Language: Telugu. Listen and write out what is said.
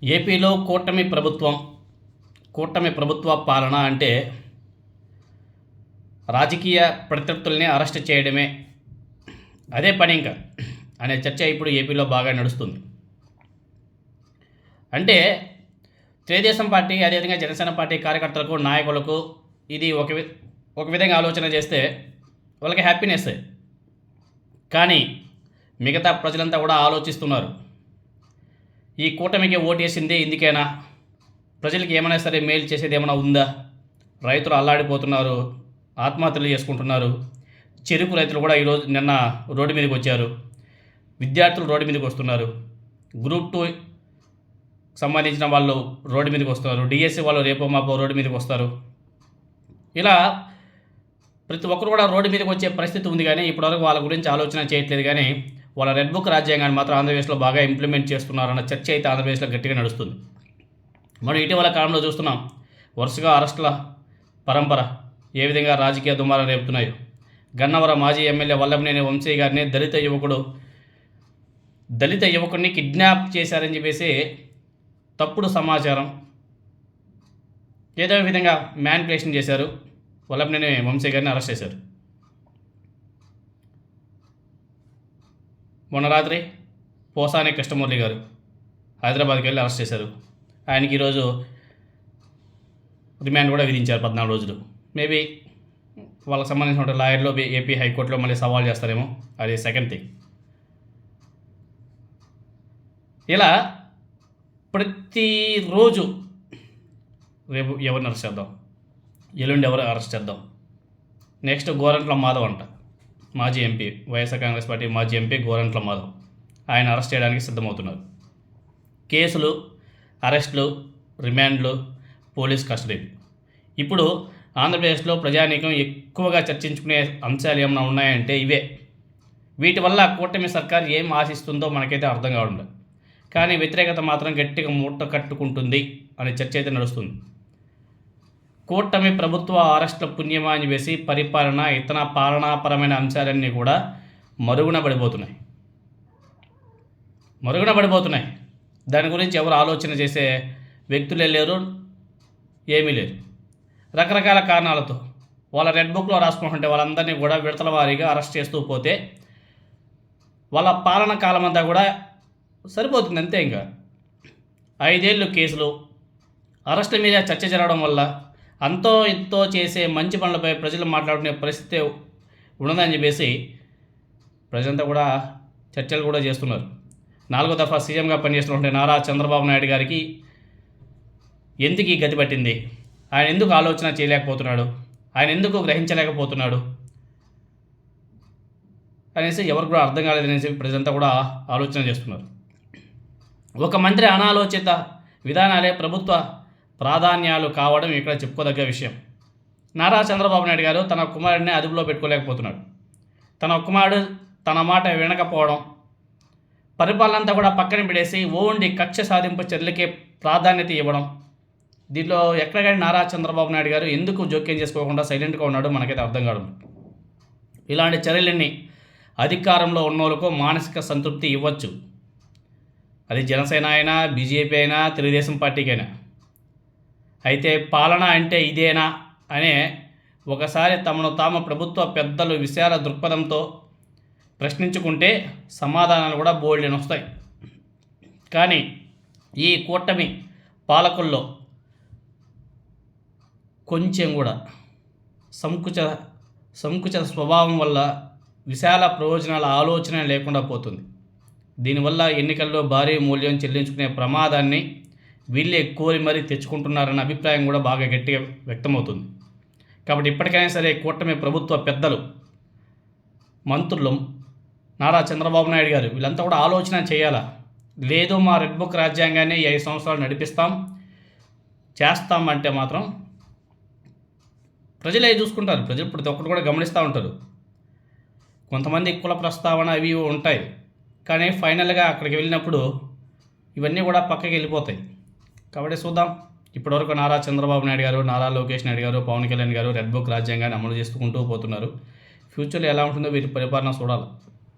ఏపీలో కూటమి ప్రభుత్వ పాలన అంటే రాజకీయ ప్రత్యర్థుల్ని అరెస్ట్ చేయడమే, అదే పని ఇంకా అనే చర్చ ఇప్పుడు ఏపీలో బాగా నడుస్తుంది. అంటే తెలుగుదేశం పార్టీ, అదేవిధంగా జనసేన పార్టీ కార్యకర్తలకు, నాయకులకు ఇది ఒక విధంగా ఆలోచన చేస్తే వాళ్ళకి హ్యాపీనెస్. కానీ మిగతా ప్రజలంతా కూడా ఆలోచిస్తున్నారు, ఈ కూటమికి ఓటేసింది ఇందుకేనా, ప్రజలకి ఏమైనా సరే మేలు చేసేది ఏమైనా ఉందా? రైతులు అల్లాడిపోతున్నారు, ఆత్మహత్యలు చేసుకుంటున్నారు. చెరుకు రైతులు కూడా నిన్న రోడ్డు మీదకి వచ్చారు. విద్యార్థులు రోడ్డు మీదకి వస్తున్నారు. గ్రూప్ 2 సంబంధించిన వాళ్ళు రోడ్డు మీదకి వస్తున్నారు. డిఎస్సి వాళ్ళు రేపో మాపో రోడ్డు మీదకి వస్తారు. ఇలా ప్రతి ఒక్కరు కూడా రోడ్డు మీదకి వచ్చే పరిస్థితి ఉంది. కానీ ఇప్పటివరకు వాళ్ళ గురించి ఆలోచన చేయట్లేదు. కానీ వాళ్ళ రెడ్ బుక్ రాజ్యాంగాన్ని మాత్రం ఆంధ్రప్రదేశ్లో బాగా ఇంప్లిమెంట్ చేస్తున్నారన్న చర్చ అయితే ఆంధ్రప్రదేశ్లో గట్టిగా నడుస్తుంది. మనం ఇటీవల కాలంలో చూస్తున్నాం, వరుసగా అరెస్టుల పరంపర ఏ విధంగా రాజకీయ దుమారం రేపుతున్నాయో. గన్నవరం మాజీ ఎమ్మెల్యే వల్లభనేని వంశీ గారిని దళిత యువకుడిని కిడ్నాప్ చేశారని చెప్పేసి తప్పుడు సమాచారం, ఏదో విధంగా మ్యానిపులేషన్ చేశారు. వల్లభనేని వంశీ గారిని అరెస్ట్ చేశారు. మొన్న రాత్రి పోసాని కృష్ణమురళి గారు హైదరాబాద్కి వెళ్ళి అరెస్ట్ చేశారు. ఆయనకి ఈరోజు రిమాండ్ కూడా విధించారు 14 రోజులు. మేబీ వాళ్ళకి సంబంధించిన లాయర్లు ఏపీ హైకోర్టులో మళ్ళీ సవాల్ చేస్తారేమో, అది సెకండ్ థింగ్. ఇలా ప్రతిరోజు రేపు ఎవరిని అరెస్ట్ చేద్దాం, ఎల్లుండి ఎవరు అరెస్ట్ చేద్దాం, నెక్స్ట్ గోరంట్ల మాధవ్ అంట, మాజీ ఎంపీ, వైఎస్ఆర్ కాంగ్రెస్ పార్టీ మాజీ ఎంపీ గోరంట్ల మాధవ్, ఆయన అరెస్ట్ చేయడానికి సిద్ధమవుతున్నారు. కేసులు, అరెస్టులు, రిమాండ్లు, పోలీస్ కస్టడీ. ఇప్పుడు ఆంధ్రప్రదేశ్లో ప్రజానీకం ఎక్కువగా చర్చించుకునే అంశాలు ఏమైనా ఉన్నాయంటే ఇవే. వీటి వల్ల కూటమి సర్కార్ ఏం ఆశిస్తుందో మనకైతే అర్థం కావడం లేదు. కానీ వ్యతిరేకత మాత్రం గట్టిగా మూట కట్టుకుంటుంది అనే చర్చ అయితే నడుస్తుంది. కూటమి ప్రభుత్వ అరెస్టుల పుణ్యమా అని వేసి పరిపాలన, ఇతర పాలనాపరమైన అంశాలన్నీ కూడా మరుగున పడిపోతున్నాయి. దాని గురించి ఎవరు ఆలోచన చేసే వ్యక్తులే లేరు, ఏమీ లేరు. రకరకాల కారణాలతో వాళ్ళ రెడ్ బుక్లో రాసుకుంటుంటే వాళ్ళందరినీ కూడా విడతల వారీగా అరెస్ట్ చేస్తూ పోతే వాళ్ళ పాలన కాలం అంతా కూడా సరిపోతుంది. అంతే. ఇంకా 5 ఏళ్ళు కేసులు, అరెస్టుల మీద చర్చ జరగడం వల్ల అంతో ఇంతో చేసే మంచి పనులపై ప్రజలు మాట్లాడుకునే పరిస్థితి ఉండదని చెప్పేసి ప్రజలంతా కూడా చర్చలు కూడా చేస్తున్నారు. 4వ దఫా సీఎంగా పనిచేస్తున్నటువంటి నారా చంద్రబాబు నాయుడు గారికి ఎందుకు ఈ గతి పట్టింది? ఆయన ఎందుకు ఆలోచన చేయలేకపోతున్నాడు? ఆయన ఎందుకు గ్రహించలేకపోతున్నాడు అనేసి ఎవరికి కూడా అర్థం కాలేదనేసి ప్రజలంతా కూడా ఆలోచన చేస్తున్నారు. ఒక మంత్రి అనాలోచిత విధానాలే ప్రభుత్వ ప్రాధాన్యాలు కావడం ఇక్కడ చెప్పుకోదగ్గ విషయం. నారా చంద్రబాబు నాయుడు గారు తన కుమారుడిని అదుపులో పెట్టుకోలేకపోతున్నాడు. తన కుమారుడు తన మాట వినకపోవడం, పరిపాలన అంతా కూడా పక్కన పెడేసి ఓన్లీ కక్ష సాధింపు చర్యలకే ప్రాధాన్యత ఇవ్వడం, దీంట్లో ఎక్కడికైనా నారా చంద్రబాబు నాయుడు గారు ఎందుకు జోక్యం చేసుకోకుండా సైలెంట్గా ఉన్నాడో మనకైతే అర్థం కాదు. ఇలాంటి చర్యలన్నీ అధికారంలో ఉన్నోళ్ళకు మానసిక సంతృప్తి ఇవ్వచ్చు. అది జనసేన అయినా, బీజేపీ అయినా, తెలుగుదేశం పార్టీకైనా. అయితే పాలన అంటే ఇదేనా అనే ఒకసారి తమను తాము ప్రభుత్వ పెద్దలు విశాల దృక్పథంతో ప్రశ్నించుకుంటే సమాధానాలు కూడా బోల్డెన్ వస్తాయి. కానీ ఈ కూటమి పాలకుల్లో కొంచెం కూడా సంకుచ స్వభావం వల్ల విశాల ప్రయోజనాల ఆలోచన లేకుండా పోతుంది. దీనివల్ల ఎన్నికల్లో భారీ మూల్యం చెల్లించుకునే ప్రమాదాన్ని వీళ్ళే కోరి మరీ తెచ్చుకుంటున్నారన్న అభిప్రాయం కూడా బాగా గట్టిగా వ్యక్తమవుతుంది. కాబట్టి ఇప్పటికైనా సరే కూటమి ప్రభుత్వ పెద్దలు, మంత్రులు, నారా చంద్రబాబు నాయుడు గారు వీళ్ళంతా కూడా ఆలోచన చేయాలా. లేదు మా రెడ్ బుక్ రాజ్యాంగాన్ని 5 సంవత్సరాలు చేస్తామంటే మాత్రం ప్రజలే చూసుకుంటారు. ప్రజలు ప్రతి ఒక్కరు కూడా గమనిస్తూ ఉంటారు. కొంతమంది కుల ప్రస్తావన అవి ఉంటాయి, కానీ ఫైనల్గా అక్కడికి వెళ్ళినప్పుడు ఇవన్నీ కూడా పక్కకి వెళ్ళిపోతాయి. కాబట్టి చూద్దాం. ఇప్పటివరకు నారా చంద్రబాబు నాయుడు గారు, నారా లోకేష్ నాయుడు గారు, పవన్ కళ్యాణ్ గారు రెడ్ బుక్ రాజ్యాంగాన్ని అమలు చేసుకుంటూ పోతున్నారు. ఫ్యూచర్లో ఎలా ఉంటుందో వీరి పరిపాలన చూడాలి.